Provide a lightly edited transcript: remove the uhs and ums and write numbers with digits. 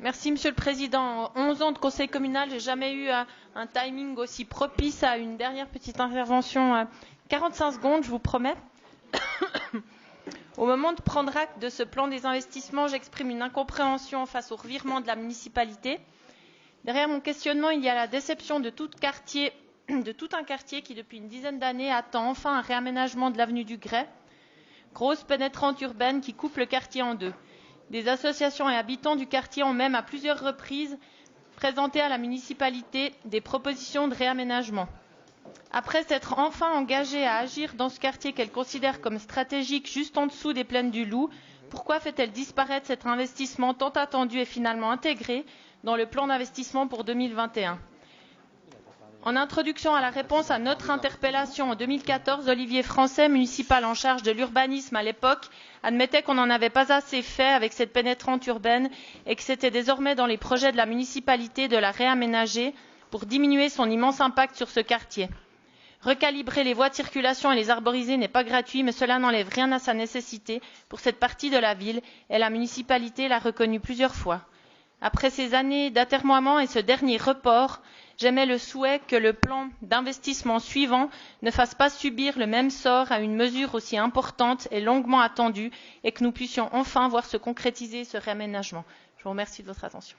Merci Monsieur le Président. En 11 ans de conseil communal, je n'ai jamais eu un timing aussi propice à une dernière petite intervention. 45 secondes, je vous promets. Au moment de prendre acte de ce plan des investissements, j'exprime une incompréhension face au revirement de la municipalité. Derrière mon questionnement, il y a la déception de tout un quartier qui, depuis une dizaine d'années, attend enfin un réaménagement de l'avenue du Grès, grosse pénétrante urbaine qui coupe le quartier en deux. Des associations et habitants du quartier ont même à plusieurs reprises présenté à la municipalité des propositions de réaménagement. Après s'être enfin engagée à agir dans ce quartier qu'elle considère comme stratégique juste en dessous des plaines du Loup, pourquoi fait-elle disparaître cet investissement tant attendu et finalement intégré dans le plan d'investissement pour 2021 ? En introduction à la réponse à notre interpellation en 2014, Olivier Français, municipal en charge de l'urbanisme à l'époque, admettait qu'on n'en avait pas assez fait avec cette pénétrante urbaine et que c'était désormais dans les projets de la municipalité de la réaménager pour diminuer son immense impact sur ce quartier. Recalibrer les voies de circulation et les arboriser n'est pas gratuit, mais cela n'enlève rien à sa nécessité pour cette partie de la ville et la municipalité l'a reconnu plusieurs fois. Après ces années d'atermoiement et ce dernier report, j'émets le souhait que le plan d'investissement suivant ne fasse pas subir le même sort à une mesure aussi importante et longuement attendue et que nous puissions enfin voir se concrétiser ce réaménagement. Je vous remercie de votre attention.